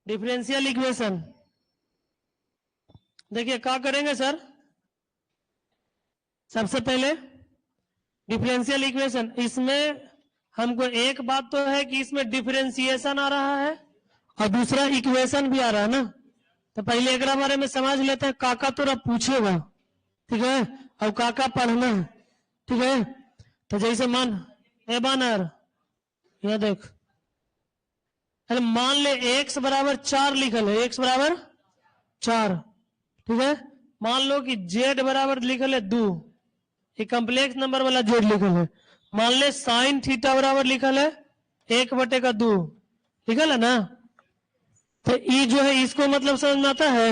Differential equation. देखिए क्या करेंगे सर, सबसे पहले डिफरेंशियल इक्वेशन, इसमें हमको एक बात तो है कि इसमें डिफरेंशिएशन आ रहा है और दूसरा इक्वेशन भी आ रहा है ना। तो पहले एक बारे में समझ लेते हैं, काका तोरा पूछेगा, ठीक है, और काका पढ़ना है, ठीक है। तो जैसे मान ए बानर, यह देख, अरे मान ले x बराबर 4 लिखल है, x बराबर 4, ठीक है। मान लो कि z बराबर लिखल है 2, ये कम्प्लेक्स नंबर वाला z लिखल है। मान ले साइन थीटा बराबर लिखल है 1/2 लिखल है ना। तो ई जो है इसको मतलब समझ में आता है?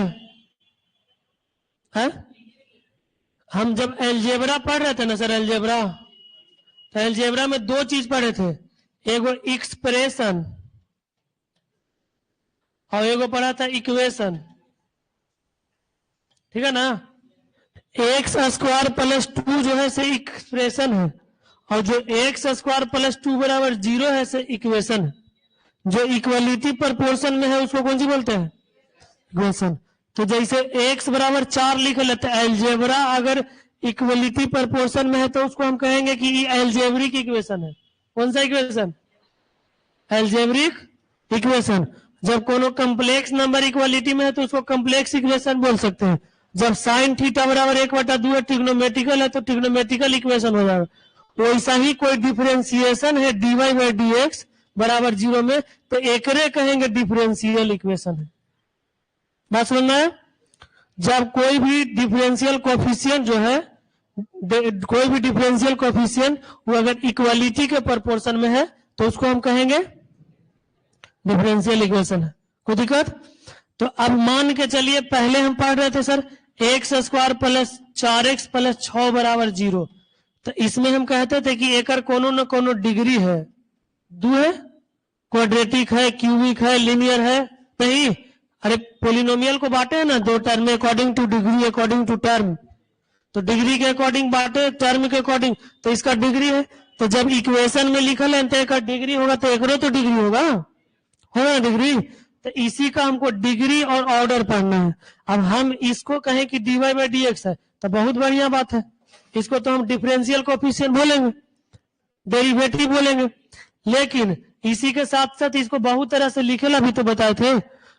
हम जब एलजेब्रा पढ़ रहे थे ना सर, एलजेब्रा, तो एलजेब्रा में दो चीज पढ़े थे, एगो एक्सप्रेशन और एगो पढ़ा था इक्वेशन, ठीक है ना। एक्स स्क्वायर प्लस 2 जो है से एक्सप्रेशन है और जो एक्स स्क्वायर प्लस 2 बराबर 0 है से इक्वेशन है। जो इक्वलिटी प्रोपोर्शन में है उसको कौन सी बोलते हैं? इक्वेशन। तो जैसे x बराबर 4 लिख लेते हैं, एलजेब्रा अगर इक्वलिटी प्रोपोर्शन में है तो उसको हम कहेंगे कि एलजेब्रिक इक्वेशन है। कौन सा इक्वेशन? Algebraic equation. जब कोनो कम्प्लेक्स नंबर इक्वलिटी में है तो उसको कम्प्लेक्स इक्वेशन बोल सकते हैं। जब साइन थीटा बराबर 1/2 ट्रिग्नोमेट्रिकल है तो ट्रिग्नोमेट्रिकल इक्वेशन हो जाएगा। वैसा ही कोई डिफरेंशिएशन है dy/dx बराबर 0 में, तो एकरे कहेंगे डिफरेंशियल इक्वेशन है। बात समझना है? जब कोई भी डिफरेंशियल कोफिशिएंट जो है, कोई भी डिफरेंशियल कोफिशिएंट वो अगर इक्वलिटी के प्रोपोर्शन में है तो उसको हम कहेंगे डिफरेंशियल इक्वेशन है। कोई दिक्कत? तो अब मान के चलिए, पहले हम पढ़ रहे थे sir x square plus 4x plus 6 बराबर 0, तो इसमें हम कहते थे कि एकर कोनो न कोनो डिग्री है, दो है, क्वाड्रेटिक है, क्यूबिक है, लिनियर है, नहीं। अरे पोलिनोमियल को बांटे है ना दो टर्म में, according to degree, according to term, तो डिग्री के अकॉर्डिंग बांटे, टर्म के अकॉर्डिंग, तो इसका डिग्री है। तो जब इक्वेशन में लिखल है तो एक डिग्री होगा, तो एकरो तो डिग्री होगा, होगा डिग्री। तो इसी का हमको डिग्री और ऑर्डर पढ़ना है। अब हम इसको कहें कि dy/dx है तो बहुत बढ़िया बात है, इसको तो हम डिफरेंशियल कोफिशिएंट बोलेंगे, डेरिवेटिव बोलेंगे। लेकिन इसी के साथ साथ इसको बहुत तरह से लिखेला भी तो बताए थे,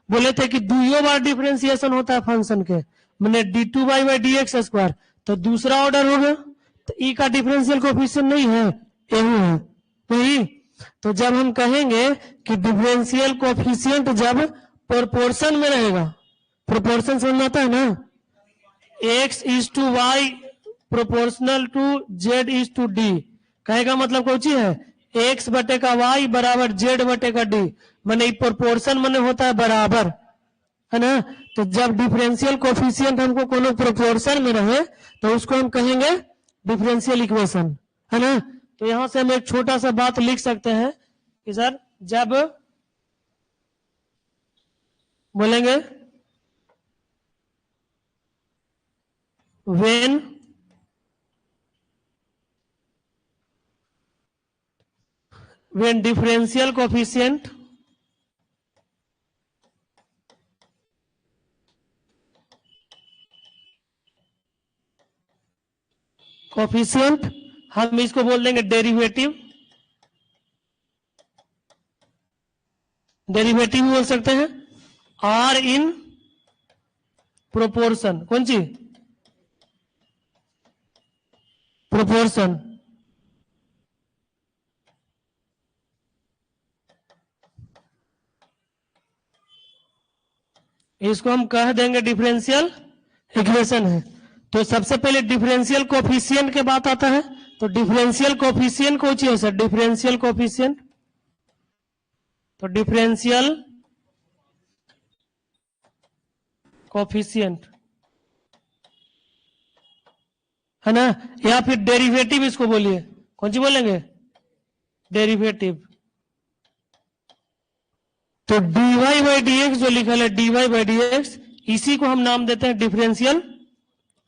बोले थे कि दुइयों बार डिफरेंशिएशन होता है फंक्शन के, मैंने d2y/dx², तो दूसरा ऑर्डर हो गया, तो ई का डिफरेंशियल कोफिशिएंट नहीं है, यही है, नहीं। तो जब हम कहेंगे कि डिफरेंशियल कोफिशिएंट जब प्रोपोर्शन में रहेगा, प्रोपोर्शन समझ आता है ना, x/y प्रोपोर्शनल टू z/d, कहेगा मतलब कौन सी है, x/y बराबर z/d, माने प्रोपोर्शन माने होता है बराबर, है ना। तो जब डिफरेंशियल कोफिशिएंट हमको कोनो प्रोपोर्शन में रहे तो उसको हम कहेंगे डिफरेंशियल इक्वेशन, है ना। तो यहां से हम एक छोटा सा बात लिख सकते हैं कि सर जब बोलेंगे when differential coefficient हम इसको बोल देंगे डेरिवेटिव, डेरिवेटिव बोल सकते हैं, आर इन प्रोपोर्शन, कौन सी प्रोपोर्शन, इसको हम कह देंगे डिफरेंशियल इक्वेशन है। तो सबसे पहले डिफरेंशियल कोफिशिएंट के बात आता है, तो डिफरेंशियल कोफिशिएंट कौन सी है सर, डिफरेंशियल कोफिशिएंट, तो डिफरेंशियल कोफिशिएंट है ना, या फिर डेरिवेटिव इसको बोलिए, कौन सी बोलेंगे, डेरिवेटिव। तो dy/dx जो लिखा है dy/dx, इसी को हम नाम देते हैं डिफरेंशियल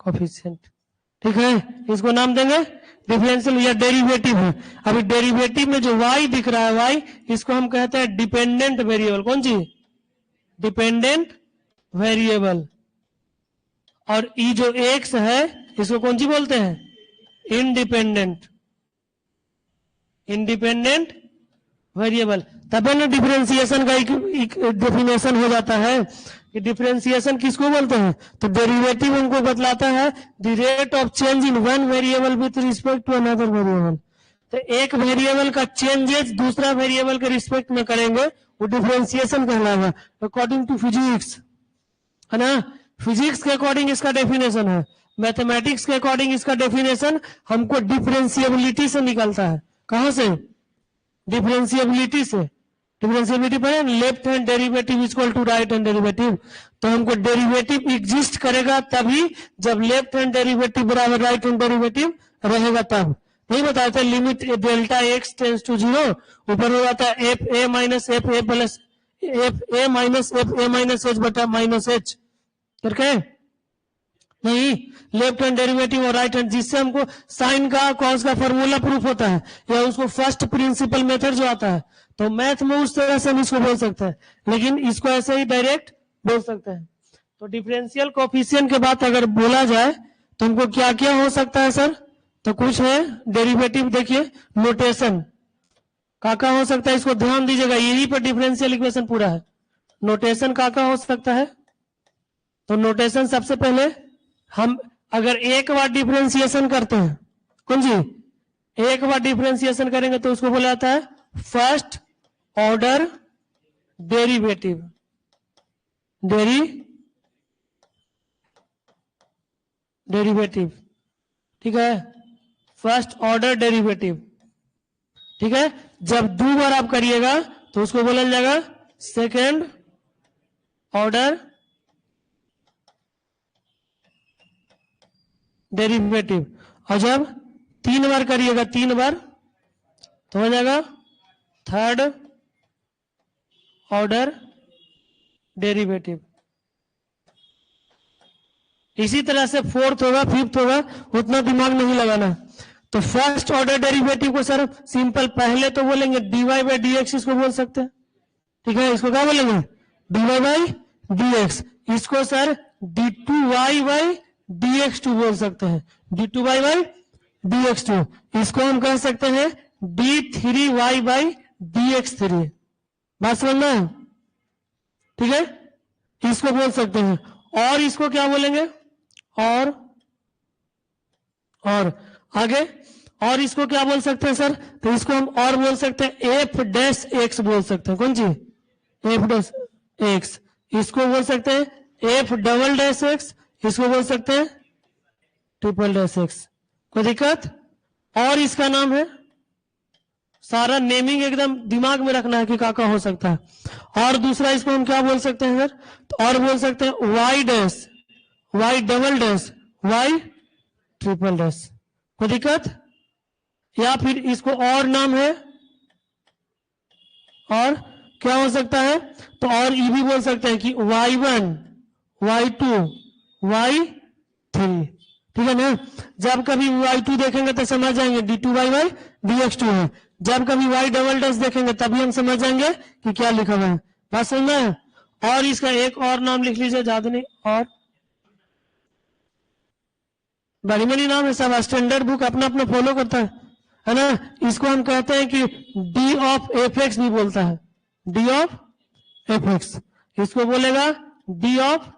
कोफिशिएंट, ठीक है, इसको नाम देंगे डिफरेंशियल या डेरिवेटिव है। अभी डेरिवेटिव में जो y दिख रहा है y, इसको हम कहते हैं डिपेंडेंट वेरिएबल, कौन सी डिपेंडेंट वेरिएबल। और ई जो एक्स है इसको कौन सी बोलते हैं? Independent variable. तब ना डिफरेंशिएशन का एक डेफिनेशन हो जाता है कि डिफरेंशिएशन किसको बोलते हैं? तो डेरिवेटिव उनको बतलाता है the rate of change in one variable with respect to another variable. तो एक वेरिएबल का चेंजेस दूसरा वेरिएबल के रिस्पेक्ट में करेंगे वो डिफरेंशिएशन कहलाएगा अकॉर्डिंग टू फिजिक्स, है ना। फिजिक्स के अकॉर्डिंग इसका डेफिनेशन है, मैथमेटिक्स के अकॉर्डिंग इसका डेफिनेशन हमको डिफरेंशिएबिलिटी से निकलता है। कहां से? डिफरेंशिएबिलिटी से। डिफरेंशिएबिलिटी पर left hand derivative equal to right hand derivative. तो हमको डेरिवेटिव एग्जिस्ट करेगा तभी जब लेफ्ट हैंड डेरिवेटिव बराबर राइट हैंड डेरिवेटिव रहेगा तब। नहीं बताया था limit delta x tends to 0 ऊपर हो जाता है f a minus f a plus f a minus h बटा माइनस एच करके। नहीं, लेफ्ट हैंड डेरिवेटिव और राइट हैंड, जिससे हमको साइन का कॉस का फॉर्मूला प्रूफ होता है या उसको फर्स्ट प्रिंसिपल मेथड जो आता है। तो मैथ में उस तरह से हम इसको बोल सकते हैं, लेकिन इसको ऐसे ही डायरेक्ट बोल सकते हैं। तो डिफरेंशियल कोएफिशिएंट के बाद अगर बोला जाए तो हमको क्या क्या हो सकता है सर? तो कुछ है डेरिवेटिव। देखिए नोटेशन का हो सकता है, इसको ध्यान दीजिएगा, यही पर डिफरेंशियल इक्वेशन पूरा है। नोटेशन का हो सकता है? तो नोटेशन सबसे पहले हम अगर एक बार डिफरेंशिएशन करते हैं, कौन सी एक बार डिफरेंशिएशन करेंगे तो उसको बोला जाता है फर्स्ट ऑर्डर डेरिवेटिव। डेरिवेटिव, ठीक है, फर्स्ट ऑर्डर डेरिवेटिव, ठीक है। जब दो बार आप करिएगा तो उसको बोला जाएगा सेकेंड ऑर्डर डेरिवेटिव। और जब 3 बार करिएगा, 3 बार, तो हो जाएगा थर्ड ऑर्डर डेरिवेटिव। इसी तरह से फोर्थ होगा, फिफ्थ होगा, उतना दिमाग नहीं लगाना। तो फर्स्ट ऑर्डर डेरिवेटिव को सर सिंपल पहले तो बोलेंगे dy बाई डी एक्स, इसको बोल सकते हैं, ठीक है। इसको क्या बोलेंगे? dy by d x. इसको सर d2y बाई dx2 बोल सकते हैं, d2y बाई dx2। इसको हम कह सकते हैं d3y बाई dx3। बात समझना है, ठीक है। इसको बोल सकते हैं। और इसको क्या बोलेंगे? और आगे और इसको क्या बोल सकते हैं सर? तो इसको हम और बोल सकते हैं एफ डैश एक्स बोल सकते हैं। कौन सी? F dash x. इसको बोल सकते हैं एफ डबल डैश एक्स, इसको बोल सकते हैं ट्रिपल डैश एक्स। कोई दिक्कत? और इसका नाम है, सारा नेमिंग एकदम दिमाग में रखना है कि का हो सकता है। और दूसरा इसको हम क्या बोल सकते हैं सर? तो और बोल सकते हैं y dash, y double dash, y triple dash. कोई दिक्कत? या फिर इसको और नाम है, और क्या हो सकता है? तो और ये भी बोल सकते हैं कि y1, y2, y3, ठीक है ना। जब कभी y2 देखेंगे तो समझ जाएंगे d2y बाई dx2 है। जब कभी y डबल डैश देखेंगे तभी हम समझ जाएंगे कि क्या लिखा हुआ है। बात समझना है? और इसका एक और नाम लिख लीजिए, ज्यादा नहीं, और बड़ी बड़ी नाम है सब, स्टैंडर्ड बुक अपना अपना फॉलो करता है ना। इसको हम कहते हैं कि डी ऑफ एफ एक्स भी बोलता है, डी ऑफ एफ एक्स। इसको बोलेगा D of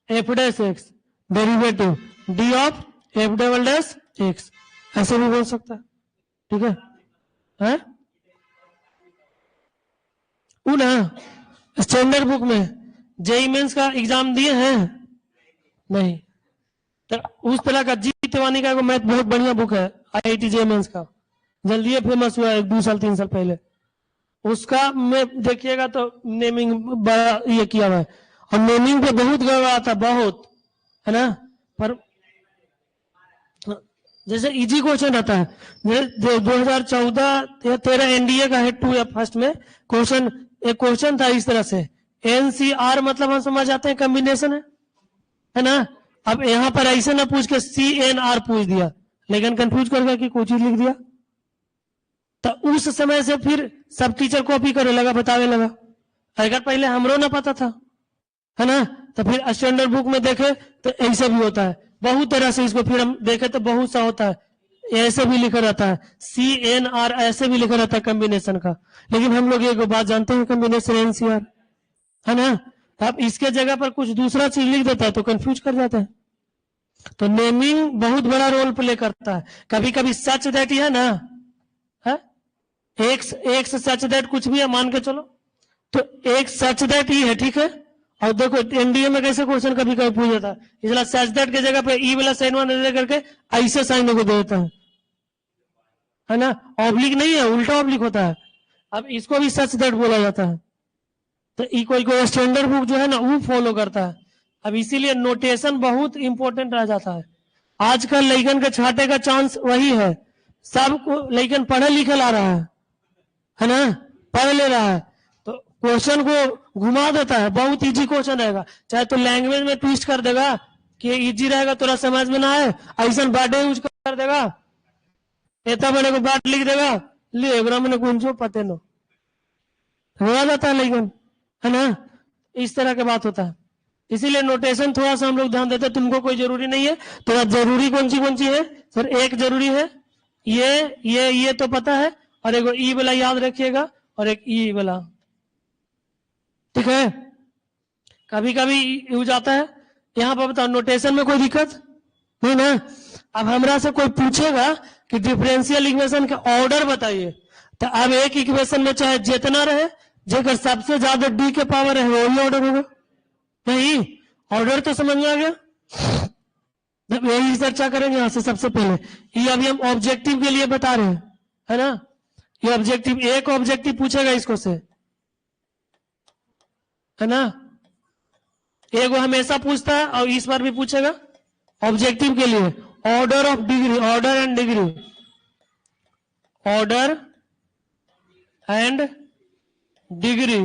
F dash x derivative, D of F double dash x, ऐसे भी बोल सकता है, ठीक है। वो ना स्टैंडर्ड बुक में जेई मेंस का एग्जाम दिए हैं नहीं? तो उस तरह का जी तिवानी का मैथ बहुत बढ़िया बुक है, IIT जेई मेंस का, जल्दी फेमस हुआ है 2 साल 3 साल पहले। उसका में देखिएगा तो नेमिंग बड़ा ये किया हुआ है, और नेमिंग पे बहुत गड़बड़ आता, बहुत, है ना। पर जैसे इजी क्वेश्चन रहता है, 2014-13 एनडीए का है 2 या फर्स्ट में क्वेश्चन, एक क्वेश्चन था इस तरह से, NCR मतलब हम समझ आते हैं कॉम्बिनेशन है ना। अब यहां पर ऐसे ना पूछ के CNR पूछ दिया, लेकिन कंफ्यूज कर गया कि कोई चीज लिख दिया। तो उस समय से फिर सब टीचर कॉपी करे लगा, बतावे लगा। अगर पहले हमरो ना पता था, है ना। तो फिर स्टैंडर्ड बुक में देखे तो ऐसे भी होता है, बहुत तरह से इसको फिर हम देखे तो बहुत सा होता है, ऐसे भी लिखा रहता है, CNR ऐसे भी लिखा रहता है कॉम्बिनेशन का। लेकिन हम लोग एक बात जानते हैं, कॉम्बिनेशन NCR है ना। अब इसके जगह पर कुछ दूसरा चीज लिख देता है तो कंफ्यूज कर जाता है। तो नेमिंग बहुत बड़ा रोल प्ले करता है। कभी कभी सच दैट ही है ना, है एक सच दैट कुछ भी है मान के चलो, तो एक सच दैट ही है, ठीक है। और देखो एनडीए में कैसे क्वेश्चन कभी कभी पूछ जाता है, इसलिए सच दैट की जगह पे ई वाला साइन वन करके ऐसे साइन को दे देता है ना। ऑब्लिक नहीं है, उल्टा ऑब्लिक होता है। अब इसको भी सच दैट बोला जाता है। तो इक्वल को स्टैंडर्ड बुक जो है ना वो फॉलो करता है। अब इसीलिए नोटेशन बहुत इंपॉर्टेंट रह जाता है। आजकल लइकन के छाटे का चांस वही है, सबको लइकन पढ़े लिखे ला रहा है ना, पढ़ ले रहा है तो क्वेश्चन को घुमा देता है। बहुत इजी क्वेश्चन रहेगा, चाहे तो लैंग्वेज में ट्विस्ट कर देगा कि इजी रहेगा तोरा समझ में ना आए, ऐसा बाटे यूज कर देगा, इतना बड़े को बाट लिख देगा, ले मैंने कौन सो पते नो हो जाता है लेकिन, है ना। इस तरह की बात होता है। इसीलिए नोटेशन थोड़ा सा हम लोग ध्यान देते हैं। तुमको कोई जरूरी नहीं है, थोड़ा जरूरी कौन सी है सर, एक जरूरी है ये तो पता है, और एक ई वाला याद रखिएगा और एक ई वाला, ठीक है। कभी कभी यूज आता है। यहां पर बताओ नोटेशन में कोई दिक्कत नहीं ना। अब हमरा से कोई पूछेगा कि डिफरेंशियल इक्वेशन का ऑर्डर बताइए, तो अब एक इक्वेशन में चाहे जितना रहे, जेकर सबसे ज्यादा डी के पावर है वही ऑर्डर होगा। नहीं, ऑर्डर तो समझ में आ गया। यही चर्चा करेंगे यहां से। सबसे पहले ये अभी हम ऑब्जेक्टिव के लिए बता रहे हैं, है ना। ये ऑब्जेक्टिव, एक ऑब्जेक्टिव पूछेगा इसको से, है ना। एक वो हमेशा पूछता है और इस बार भी पूछेगा ऑब्जेक्टिव के लिए। Order of degree, order and degree, order and degree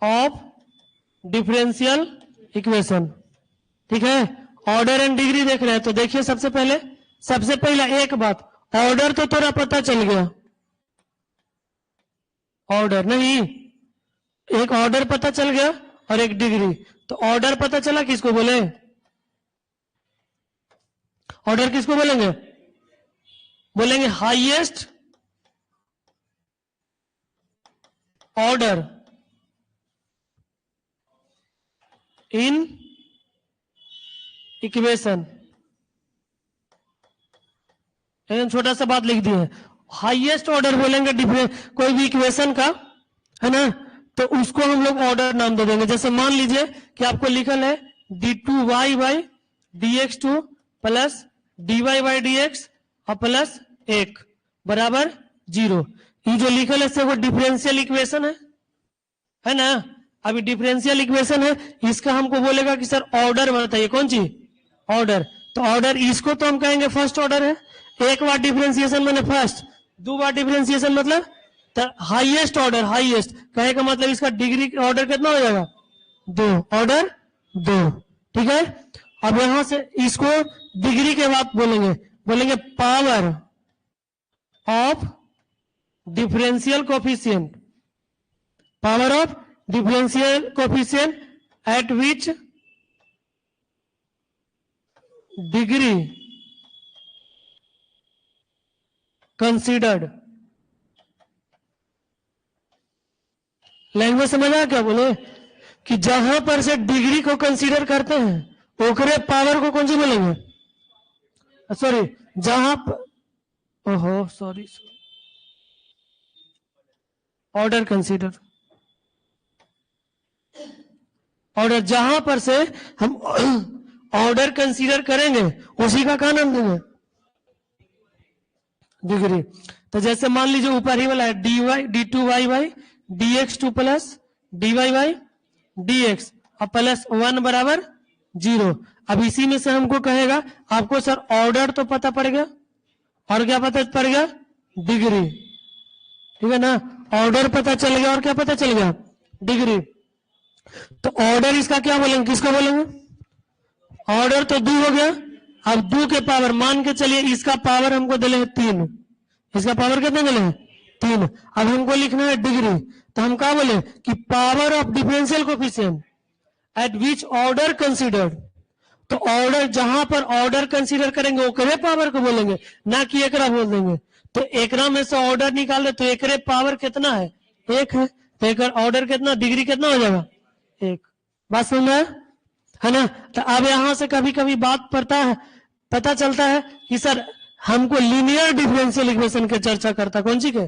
of differential equation, ठीक है। ऑर्डर एंड डिग्री देख रहे हैं तो देखिए सबसे पहला एक बात, ऑर्डर तो थोड़ा पता चल गया, ऑर्डर नहीं, एक ऑर्डर पता चल गया और एक डिग्री। तो ऑर्डर पता चला, किसको बोले ऑर्डर, किसको बोलेंगे, बोलेंगे हाईएस्ट ऑर्डर इन इक्वेशन। छोटा सा बात लिख दिए, हाईएस्ट ऑर्डर बोलेंगे कोई भी इक्वेशन का, है ना। तो उसको हम लोग ऑर्डर नाम दे देंगे। जैसे मान लीजिए कि आपको लिखल है d2y by dx2 plus dy by dx और प्लस 1 बराबर 0। ये जो लिखल है से वो डिफरेंशियल इक्वेशन है ना। अभी डिफरेंशियल इक्वेशन है, इसका हमको बोलेगा कि सर ऑर्डर बताइए, कौन सी ऑर्डर। तो ऑर्डर इसको तो हम कहेंगे फर्स्ट ऑर्डर है। एक बार डिफरेंशिएशन मैंने फर्स्ट, दो बार डिफरेंशिएशन मतलब हाईएस्ट ऑर्डर, हाईएस्ट कहे का मतलब इसका डिग्री ऑर्डर कितना हो जाएगा, 2, ऑर्डर 2, ठीक है। अब यहां से इसको डिग्री के बाद बोलेंगे power of differential coefficient, power of differential coefficient eight which degree considered. Language समझ आया क्या, बोले कि जहां पर से डिग्री को कंसीडर करते हैं ओकरे पावर को कौन सी बोलेंगे, सॉरी जहां ओहो सॉरी ऑर्डर कंसीडर, ऑर्डर जहां पर से हम ऑर्डर कंसीडर करेंगे उसी का क्या नाम देंगे, डिग्री। तो जैसे मान लीजिए ऊपर ही वाला है d2y by dx2 plus dy by dx और प्लस 1 बराबर 0। अब इसी में से हमको कहेगा आपको सर ऑर्डर तो पता पड़ गया और क्या पता पड़ गया, डिग्री, ठीक है ना। ऑर्डर पता चल गया और क्या पता चल गया, डिग्री। तो ऑर्डर इसका क्या बोलेंगे, किसको बोलेंगे, ऑर्डर तो 2 हो गया। अब 2 के पावर मान के चलिए इसका पावर हमको दिले 3, इसका पावर कितना दिले 3। अब हमको लिखना है डिग्री, तो हम क्या बोले कि power of differential coefficient eight which order considered. तो ऑर्डर जहां पर ऑर्डर कंसीडर करेंगे वो करे पावर को बोलेंगे, ना कि एकरा बोल देंगे। तो एकरा में से ऑर्डर निकाल दे तो एकरे पावर कितना है, एक है। तो एक ऑर्डर कितना, डिग्री कितना हो जाएगा, एक। बात समझ में है ना। तो अब यहां से कभी कभी बात पता चलता है कि सर हमको लीनियर डिफरेंशियल इक्वेशन के चर्चा करता कौन सी के,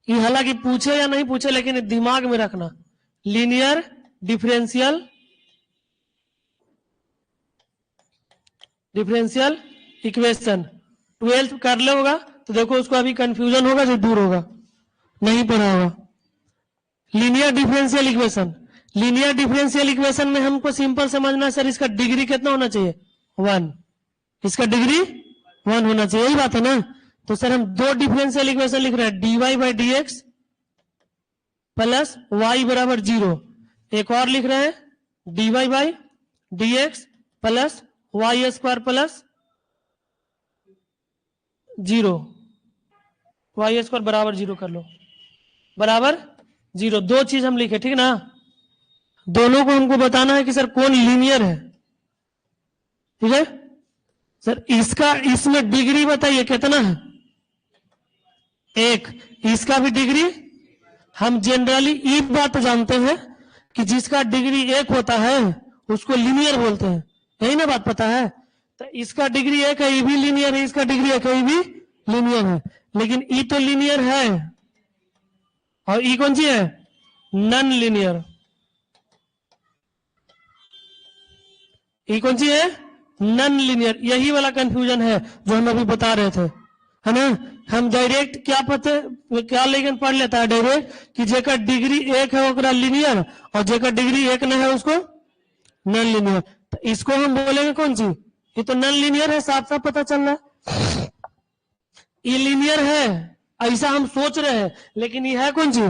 ये हालांकि पूछे या नहीं पूछे लेकिन दिमाग में रखना, लीनियर डिफरेंशियल इक्वेशन 12th कर ले होगा तो देखो उसको अभी कंफ्यूजन होगा जो दूर होगा, नहीं पढ़ा होगा। लीनियर डिफरेंशियल इक्वेशन में हमको सिंपल समझना है सर इसका डिग्री कितना होना चाहिए, 1। इसका डिग्री 1 होना चाहिए, यही बात है ना। तो सर हम दो डिफरेंशियल इक्वेशन लिख रहे हैं, dy by d x plus y बराबर 0। एक और लिख रहे हैं dy by d x plus y square plus 0, y square बराबर 0 कर लो, बराबर 0। दो चीज हम लिखे, ठीक ना। दोनों को हमको बताना है कि सर कौन लीनियर है, ठीक है। सर इसका इसमें डिग्री बताइए कितना है, 1। इसका भी डिग्री, हम जनरली ये बात जानते हैं कि जिसका डिग्री 1 होता है उसको लीनियर बोलते हैं, यही ना बात पता है। तो इसका डिग्री 1 है, ये भी लीनियर है, इसका डिग्री 1 है, ये भी लीनियर है। लेकिन ई तो लीनियर है और ई कौन सी है, नॉन लीनियर। ई कौन सी है, नॉन लीनियर। यही वाला कंफ्यूजन है जो हम अभी बता रहे थे, है ना। हम डायरेक्ट क्या लेकिन पढ़ लेता है डायरेक्ट कि जेकर डिग्री 1 है ओकरा लीनियर और जेकर डिग्री 1 नहीं है उसको नॉन लीनियर। तो इसको हम बोलेंगे कौन सी, ये तो नॉन लीनियर है, साफ साफ पता चल रहा है। ये लीनियर है ऐसा हम सोच रहे हैं, लेकिन ये है कौन सी,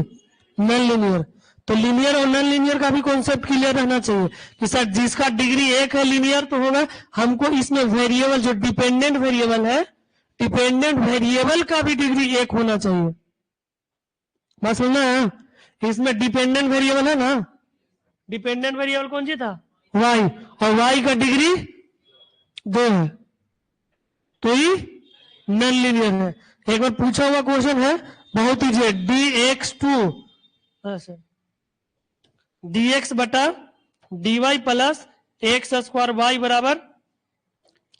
नॉन लीनियर। तो लीनियर और नॉन लीनियर का भी कॉन्सेप्ट क्लियर रहना चाहिए कि सर जिसका डिग्री 1 है लीनियर तो होगा। हमको इसमें वेरिएबल जो डिपेंडेंट वेरिएबल है, डिपेंडेंट वेरिएबल का भी डिग्री 1 होना चाहिए। बस सुनना है, इसमें डिपेंडेंट वेरिएबल है ना, डिपेंडेंट वेरिएबल कौन सी था, y, और y का डिग्री 2 है, तो ये नॉन लीनियर है। एक बार पूछा हुआ क्वेश्चन है, बहुत ईजी है, dx2 dx बटा dy plus x square y बराबर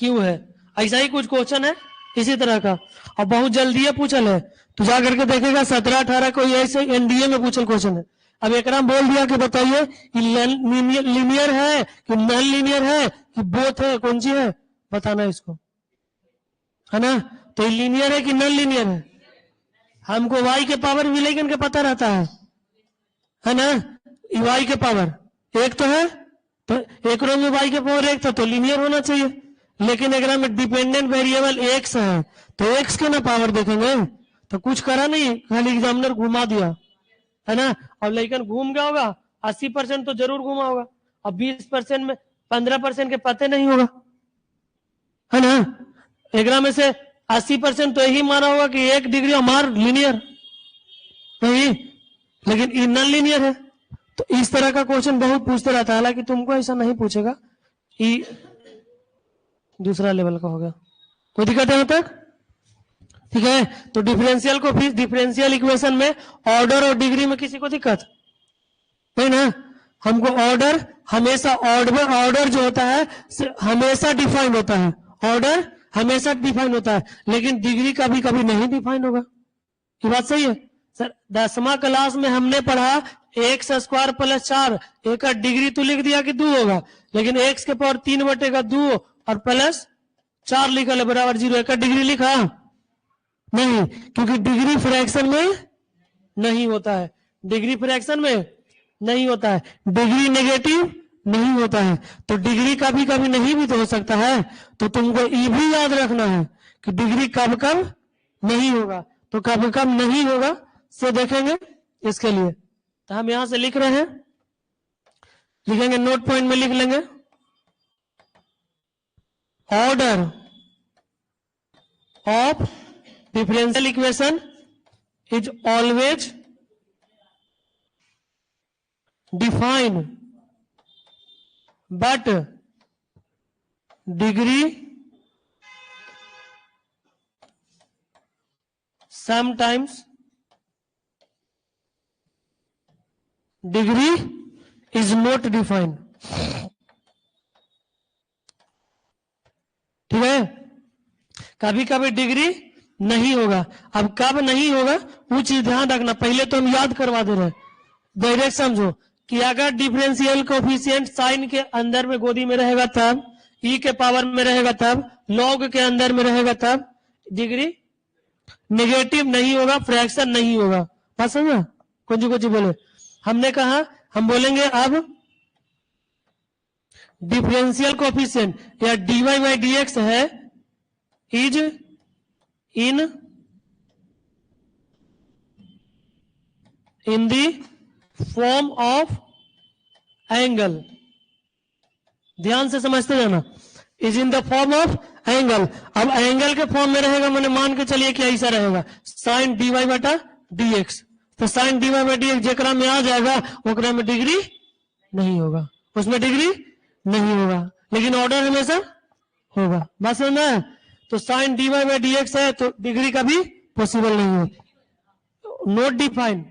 क्यू है। ऐसा ही कुछ क्वेश्चन है इसी तरह का, और बहुत जल्दी पूछल है, तो जा करके देखेगा 17-18 को ऐसे एनडीए में पूछल क्वेश्चन है। अब एक बोल दिया कि बताइए लीनियर है कि नॉन लीनियर है कि बोथ है, कौन सी है बताना इसको, है ना। तो लीनियर है कि नॉन लीनियर है, हमको y के पावर विलेगन का पता रहता है ना। y के पावर 1 तो है, तो एक रो में y के पावर 1 था तो लीनियर होना चाहिए। लेकिन अगर में डिपेंडेंट वेरिएबल x है तो x के ना पावर देखेंगे, तो कुछ करा नहीं, खाली एग्जामिनर घुमा दिया, है ना। और लेकिन घूम गया होगा 80% तो जरूर घुमा होगा, और 20% में 15% के पते नहीं होगा, है ना। एक में से 80% तो यही माना होगा कि 1 डिग्री हमार लीनियर नहीं, लेकिन ये नॉन लीनियर है। तो इस तरह का क्वेश्चन बहुत पूछते रहता है, हालांकि तुमको ऐसा नहीं पूछेगा, ये दूसरा लेवल का होगा। कोई दिक्कत है यहाँ तक, ठीक है। तो डिफरेंशियल को फिर डिफरेंशियल इक्वेशन में ऑर्डर और डिग्री में किसी को दिक्कत नहीं ना। हमको ऑर्डर हमेशा, ऑर्डर जो होता है हमेशा डिफाइन होता है, ऑर्डर हमेशा डिफाइन होता है, लेकिन डिग्री कभी कभी नहीं डिफाइन होगा। ये बात सही है सर। 10वीं क्लास में हमने पढ़ा एक्स स्क्वायर प्लस 4, एक का डिग्री तो लिख दिया कि 2 होगा, लेकिन एक्स के पावर 3 बटे का 2 और प्लस 4 लिखा है बराबर 0, एक का डिग्री लिखा नहीं, क्योंकि डिग्री फ्रैक्शन में नहीं होता है, डिग्री फ्रैक्शन में नहीं होता है, डिग्री नेगेटिव नहीं होता है। तो डिग्री कभी कभी नहीं भी तो हो सकता है, तो तुमको ये भी याद रखना है कि डिग्री कब कब नहीं होगा, तो कब कब नहीं होगा से देखेंगे इसके लिए। तो हम यहां से लिख रहे हैं, लिखेंगे नोट पॉइंट में लिख लेंगे, order of differential equation is always define but degree sometimes degree is not defined. ठीक है, कभी कभी डिग्री नहीं होगा। अब कब नहीं होगा वो चीज ध्यान रखना, पहले तो हम याद करवा दे रहे हैं। डायरेक्ट समझो कि अगर डिफरेंशियल कोफिशिएंट साइन के अंदर में गोदी में रहेगा तब, ई के पावर में रहेगा तब, लॉग के अंदर में रहेगा तब डिग्री नेगेटिव नहीं होगा, फ्रैक्शन नहीं होगा। बात समझा? कुछ बोले, हमने कहा हम बोलेंगे अब डिफरेंशियल कोफिशिएंट या dy बाई dx है is in the form of angle. ध्यान से समझते जाना, is in the form of angle. अब एंगल के फॉर्म में रहेगा, मैंने मान के चलिए कि ऐसा रहेगा साइन dy बटा dx, तो साइन dy बाई dx जेकरा में आ जाएगा ओकरा में डिग्री नहीं होगा, उसमें डिग्री नहीं होगा, लेकिन ऑर्डर हमेशा होगा। बात समझ में? तो साइन dy बाई dx है तो डिग्री कभी पॉसिबल नहीं है, नॉट डिफाइंड,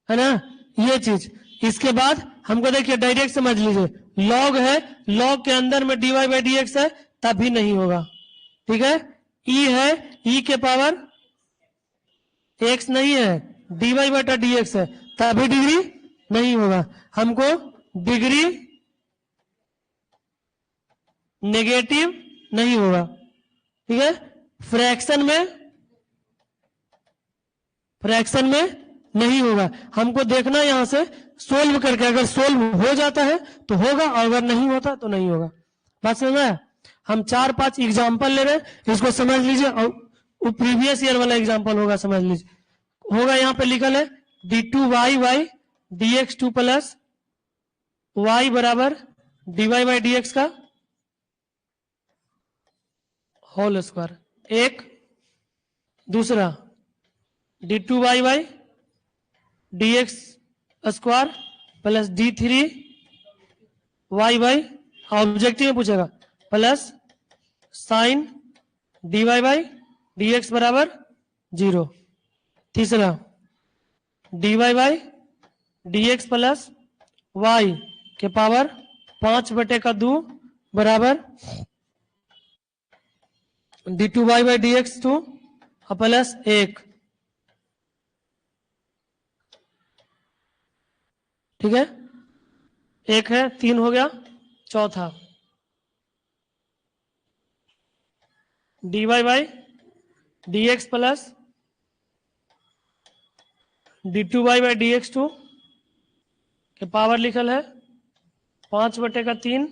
है ना ये चीज। इसके बाद हमको देखिए डायरेक्ट समझ लीजिए, लॉग है, लॉग के अंदर में dy बाई dx है तब भी नहीं होगा। ठीक है, ई है, ई के पावर x नहीं है, dy बटा dx है तभी डिग्री नहीं होगा। हमको डिग्री नेगेटिव नहीं होगा। ठीक है, फ्रैक्शन में नहीं होगा। हमको देखना यहां से सोल्व करके, अगर सोल्व हो जाता है तो होगा और अगर नहीं होता तो नहीं होगा। बात समझ में? हम 4-5 एग्जाम्पल ले रहे हैं, इसको समझ लीजिए और वो प्रीवियस ईयर वाला एग्जाम्पल होगा, समझ लीजिए। होगा यहाँ पे लिखल है d2y by dx2 plus y बराबर dy बाई dx का होल स्क्वायर, एक। दूसरा d2y by dx square plus d3y by, objective में पूछेगा, plus sign dy by dx बराबर 0। तीसरा dy by dx plus y के पावर 5/2 बराबर d2y बाई dx2 प्लस 1। ठीक है, एक है, 3 हो गया। चौथा dy by dx plus d2y by dx2 के पावर लिखल है 5/3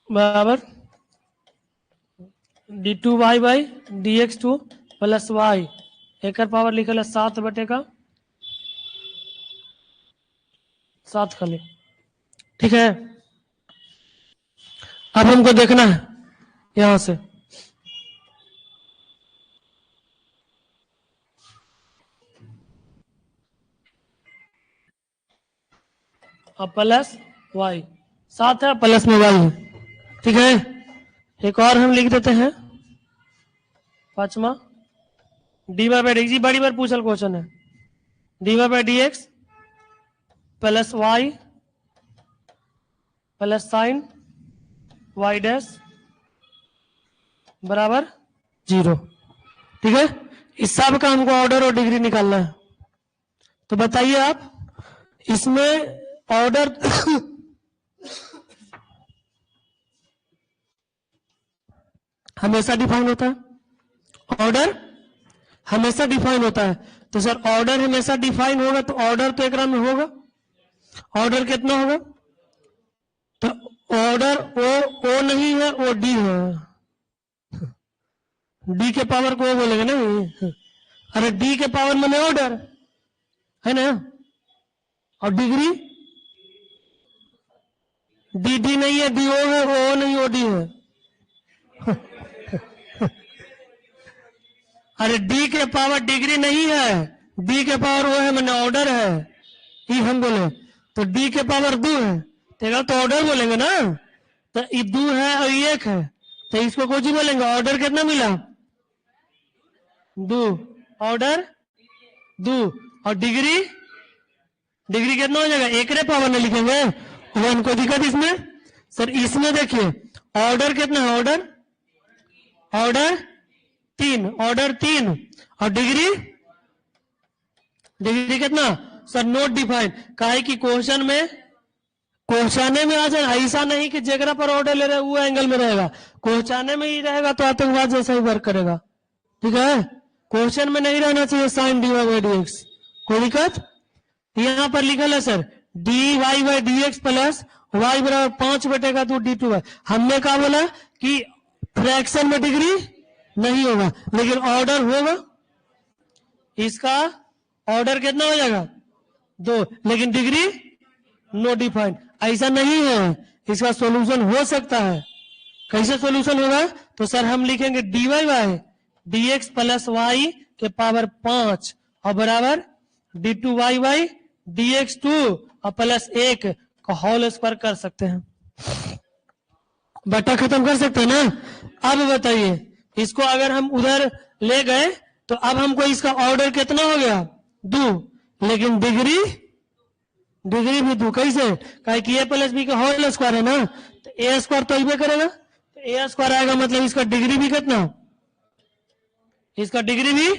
बराबर d2y by dx2 plus y, एक पावर लिखल है 7/7 खाली। ठीक है, अब हमको देखना है यहां से अब प्लस y, 7 है प्लस में y है। ठीक है, एक और हम लिख देते हैं, पांचवा dy बाई dx, बड़ी बार पूछल क्वेश्चन है, dy by dx plus y plus sign y dash बराबर 0। ठीक है, इस सब का हमको ऑर्डर और डिग्री निकालना है। तो बताइए आप, इसमें ऑर्डर हमेशा डिफाइन होता है, ऑर्डर हमेशा डिफाइन होता है। तो सर ऑर्डर हमेशा डिफाइन होगा तो ऑर्डर तो एक में होगा, ऑर्डर कितना होगा? तो ऑर्डर ओ नहीं है, ओ डी है। डी के पावर को बोलेंगे ना, अरे डी के पावर मैंने ऑर्डर है ना, और डिग्री डी डी नहीं है, डी ओ है, ओ नहीं ओ डी है। अरे डी के पावर डिग्री नहीं है, डी के पावर वो है मैंने ऑर्डर है, ये हम बोले तो डी के पावर 2 है तो ऑर्डर बोलेंगे ना, तो ये 2 है और ये 1 है तो इसको कुछ ही बोलेंगे। ऑर्डर कितना मिला 2, ऑर्डर 2 और डिग्री, डिग्री कितना हो जाएगा 1 रे पावर में लिखेंगे 1। को दिक्कत इसमें सर, इसमें देखिए ऑर्डर कितना है, ऑर्डर ऑर्डर 3, ऑर्डर 3 और डिग्री, डिग्री कितना सर नोट डिफाइन, काहे कि क्वेश्चन में आ जाए, ऐसा नहीं कि जगह पर ऑर्डर ले रहे वो एंगल में रहेगा, क्वेश्चन में ही रहेगा तो आतंकवाद जैसा ही वर्क करेगा। ठीक है, क्वेश्चन में नहीं रहना चाहिए साइन dy बाई dx, कोई दिक्कत। यहां पर लिखा है sir dy by dx plus y बराबर 5/2 d2y। हमने कहा बोला कि फ्रैक्शन में डिग्री नहीं होगा लेकिन ऑर्डर होगा, इसका ऑर्डर कितना हो जाएगा 2 लेकिन डिग्री नो डिफाइंड। ऐसा नहीं है, इसका सॉल्यूशन हो सकता है। कैसे सॉल्यूशन होगा तो सर हम लिखेंगे dy by dx plus y के पावर 5 और बराबर d2y बाई dx2 और प्लस 1 का होल स्क्वायर कर सकते हैं, बटा खत्म कर सकते हैं ना। अब बताइए इसको अगर हम उधर ले गए तो अब हमको इसका ऑर्डर कितना हो गया 2 लेकिन डिग्री भी 2। कैसे, कहे कि a प्लस बी का होल स्क्वायर है ना, तो a स्क्वायर तो इबे करेगा तो a स्क्वायर आएगा, मतलब इसका डिग्री भी कितना, इसका डिग्री भी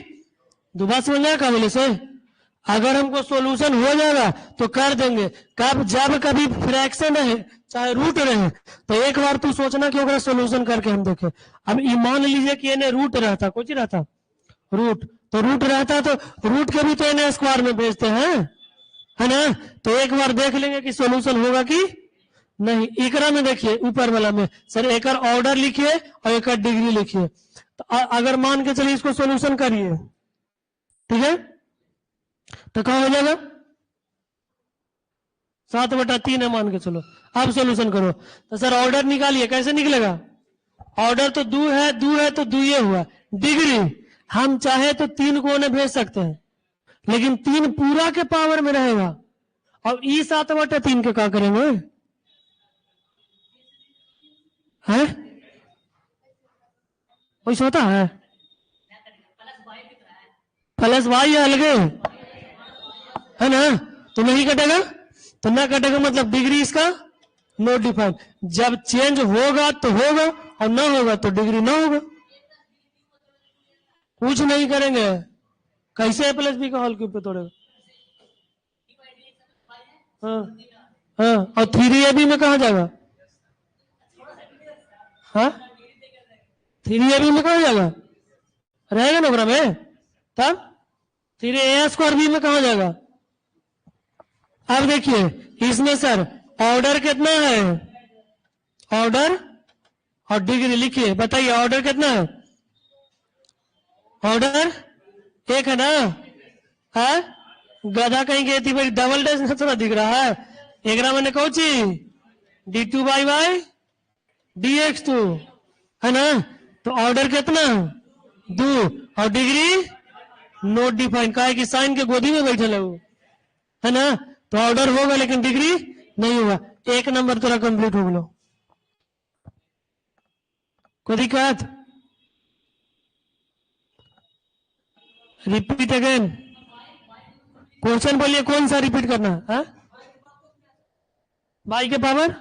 2। बात समझ में क्या बोले से, अगर हमको सॉल्यूशन हो जाएगा तो कर देंगे। कब, जब कभी फ्रैक्शन रहे चाहे रूट रहे तो एक बार तू सोचना कि अगर सॉल्यूशन करके हम देखें। अब मान लीजिए कि इन्हें रूट रहता, कुछ रहता रूट, तो रूट रहता तो रूट के भी तो इन्हें स्क्वायर में भेजते हैं, है ना, तो एक बार देख लेंगे कि सॉल्यूशन होगा कि नहीं। एकरा में देखिए ऊपर वाला में सर एक ऑर्डर लिखिए और एक डिग्री लिखिए, तो अगर मान के चलिए इसको सॉल्यूशन करिए, ठीक है, तो क्या हो जाएगा 7/3 है मान के चलो। अब सॉल्यूशन करो तो सर ऑर्डर निकालिए, कैसे निकलेगा, ऑर्डर तो 2 है तो 2 ये हुआ, डिग्री हम चाहे तो 3 को उन्हें भेज सकते हैं लेकिन 3 पूरा के पावर में रहेगा, और ई 7/3 के क्या करेंगे है, वैसे होता है प्लस वाई अलगे है ना, तो नहीं कटेगा, तो ना कटेगा मतलब डिग्री इसका नो डिफाइन। जब चेंज होगा तो होगा और ना होगा तो डिग्री ना होगा, कुछ नहीं करेंगे। कैसे a प्लस बी का होल क्यूब पे तोड़ेगा, हाँ, और 3ab में कहा जाएगा, हाँ 3ab में कहा जाएगा, रहेगा ना ओकरा में, तब 3a² में कहा जाएगा। अब देखिए इसमें सर ऑर्डर कितना है, ऑर्डर और डिग्री लिखिए, बताइए ऑर्डर कितना है, ऑर्डर 1 है ना, है गधा कहीं गई थी भाई, डबल डैश में थोड़ा दिख रहा है, एक मैंने कहो ची d2 बाई dx2 है ना, तो ऑर्डर कितना 2 और डिग्री नोट डिफाइन, काहे कि साइन के गोदी में बैठे वो, है ना, तो ऑर्डर होगा लेकिन डिग्री नहीं होगा। 1 नंबर तेरा कंप्लीट हो गया, कोई दिक्कत, रिपीट अगेन, क्वेश्चन बोलिए कौन सा रिपीट करना है, बाई के पावर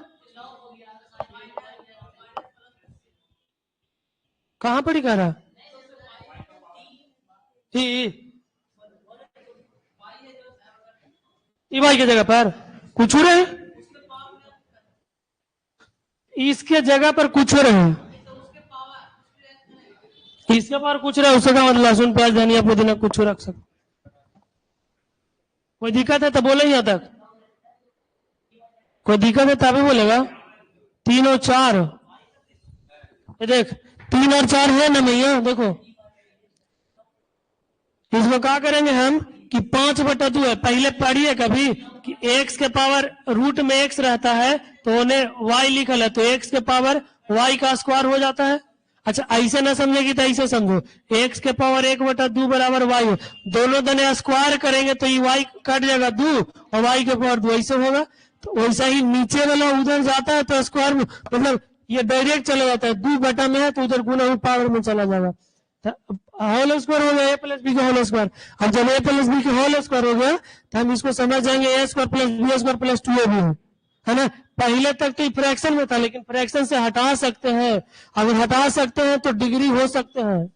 कहां पड़ी कह रहा, बाई की जगह पर कुछ हो रहे, इसके जगह पर कुछ हो रहे, इसके पावर कुछ रहे, उसका मतलब लहसुन प्याज धनिया पुदीना कुछ रख सकते। कोई दिक्कत है तो बोले यहाँ तक, कोई दिक्कत है तभी बोलेगा। 3 और 4, ये देख 3 और 4 है ना भैया, देखो इसको क्या करेंगे हम कि 5/2 है, पहले पढ़िए कभी कि x के पावर रूट में x रहता है तो उन्हें y लिखल है, तो x के पावर y का स्क्वायर हो जाता है, अच्छा ऐसे ना समझेगी तो ऐसे समझो, एक्स के पावर 1/2 बराबर वाई हो, दोनों दने स्क्वायर करेंगे तो ये वाई कट जाएगा 2 और वाई के पावर 2, ऐसे होगा। तो वैसा ही नीचे वाला उधर जाता है तो स्क्वायर में मतलब ये डायरेक्ट चला जाता है, 2 बटा में है तो उधर गुना हुई पावर में चला जाएगा। होल स्क्वायर हो गया ए प्लस बी का होल स्क्वायर। अब जब ए प्लस बी का होल स्क्वायर हो गया तो हम इसको समझ जाएंगे a square plus b square plus 2ab है ना। पहले तक तो फ्रैक्शन में था, लेकिन फ्रैक्शन से हटा सकते हैं। अगर हटा सकते हैं तो डिग्री हो सकते हैं,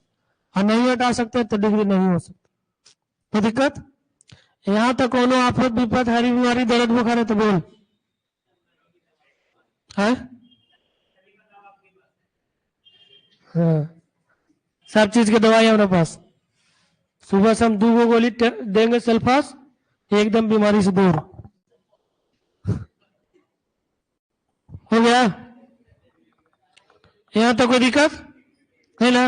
और नहीं हटा सकते तो डिग्री नहीं हो सकती। तो दिक्कत यहां तक कोनो आफत विपत हरी बीमारी दर्द बुखार है तो बोल है। हाँ सब चीज की दवाई है हमारे पास। सुबह से हम 2 गोली देंगे सल्फास, एकदम बीमारी से दूर हो गया। यहां तक कोई दिक्कत है ना।